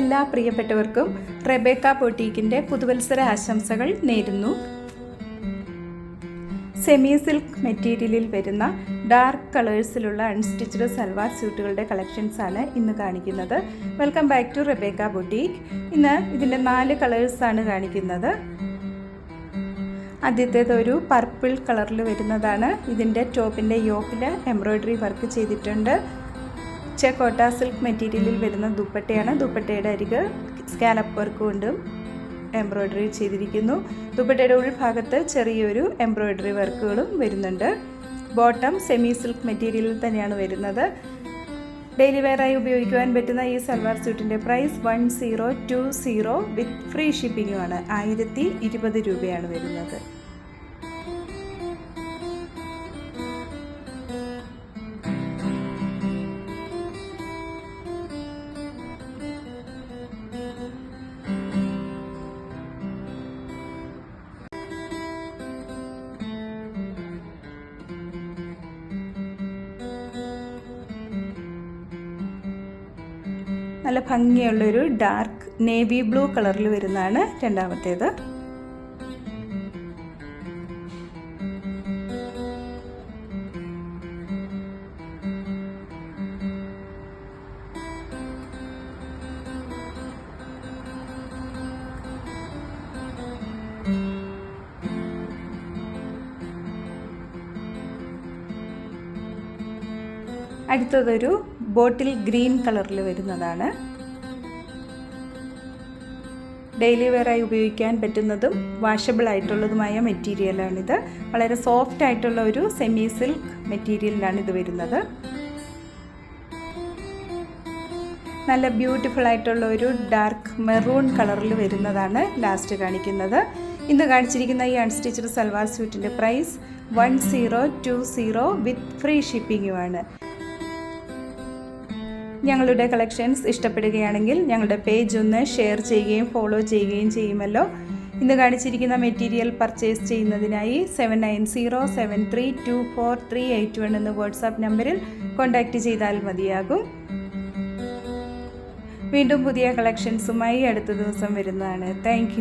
എല്ലാ പ്രിയപ്പെട്ടവർക്കും റെബേക്ക ബൊട്ടീക്കിൻ്റെ പുതുവത്സര ആശംസകൾ നേരുന്നു. സെമി സിൽക്ക് മെറ്റീരിയലിൽ വരുന്ന ഡാർക്ക് കളേഴ്സിലുള്ള അൺസ്റ്റിച്ച്ഡ് സൽവാർ സ്യൂട്ടുകളുടെ കളക്ഷൻസാണ് ഇന്ന് കാണിക്കുന്നത്. Welcome back to Rebecca boutique. ഇന്ന് ഇതിൻ്റെ 4 കളേഴ്സാണ് കാണിക്കുന്നത്. ആദ്യത്തേത് ഒരു പർപ്പിൾ കളറിൽ വരുന്നതാണ്. ഇതിൻ്റെ ടോപ്പിൻ്റെ യോക്കിൽ എംബ്രോയ്ഡറി വർക്ക് ചെയ്തിട്ടുണ്ട്. കോട്ട സിൽക്ക് മെറ്റീരിയലിൽ വരുന്ന ദുപ്പട്ടയാണ്. ദുപ്പട്ടയുടെ അരിക് സ്കാലപ്പ് വർക്ക് കൊണ്ടും എംബ്രോയ്ഡറി ചെയ്തിരിക്കുന്നു. ദുപ്പട്ടയുടെ ഉൾഭാഗത്ത് ചെറിയൊരു എംബ്രോയ്ഡറി വർക്കുകളും വരുന്നുണ്ട്. ബോട്ടം സെമി സിൽക്ക് മെറ്റീരിയലിൽ തന്നെയാണ് വരുന്നത്. ഡെയിലി വെയറായി ഉപയോഗിക്കുവാൻ പറ്റുന്ന ഈ സൽവാർ സ്യൂട്ടിൻ്റെ പ്രൈസ് 1020 വിത്ത് ഫ്രീ ഷിപ്പിങ്ങുമാണ്. 1020 രൂപയാണ് വരുന്നത്. നല്ല ഭംഗിയുള്ളൊരു ഡാർക്ക് നേവി ബ്ലൂ കളറിൽ വരുന്നതാണ് രണ്ടാമത്തേത്. അടുത്തതൊരു ബോട്ടിൽ ഗ്രീൻ കളറിൽ വരുന്നതാണ്. ഡെയിലി വെയറായി ഉപയോഗിക്കാൻ പറ്റുന്നതും വാഷബിൾ ആയിട്ടുള്ളതുമായ മെറ്റീരിയലാണിത്. വളരെ സോഫ്റ്റ് ആയിട്ടുള്ള ഒരു സെമി സിൽക്ക് മെറ്റീരിയലിലാണ് ഇത് വരുന്നത്. നല്ല ബ്യൂട്ടിഫുൾ ആയിട്ടുള്ള ഒരു ഡാർക്ക് മെറൂൺ കളറിൽ വരുന്നതാണ് ലാസ്റ്റ് കാണിക്കുന്നത്. ഇന്ന് കാണിച്ചിരിക്കുന്ന ഈ അൺസ്റ്റിച്ച്ഡ് സൽവാർ സ്യൂട്ടിൻ്റെ പ്രൈസ് 1020 വിത്ത് ഫ്രീ ഷിപ്പിങ്ങുമാണ്. ഞങ്ങളുടെ കളക്ഷൻസ് ഇഷ്ടപ്പെടുകയാണെങ്കിൽ ഞങ്ങളുടെ പേജ് ഒന്ന് ഷെയർ ചെയ്യുകയും ഫോളോ ചെയ്യുകയും ചെയ്യുമല്ലോ. ഇന്ന് കാണിച്ചിരിക്കുന്ന മെറ്റീരിയൽ പർച്ചേസ് ചെയ്യുന്നതിനായി 7907324381 എന്ന വാട്സാപ്പ് നമ്പറിൽ കോൺടാക്റ്റ് ചെയ്താൽ മതിയാകും. വീണ്ടും പുതിയ കളക്ഷൻസുമായി അടുത്ത ദിവസം വരുന്നതാണ്. താങ്ക്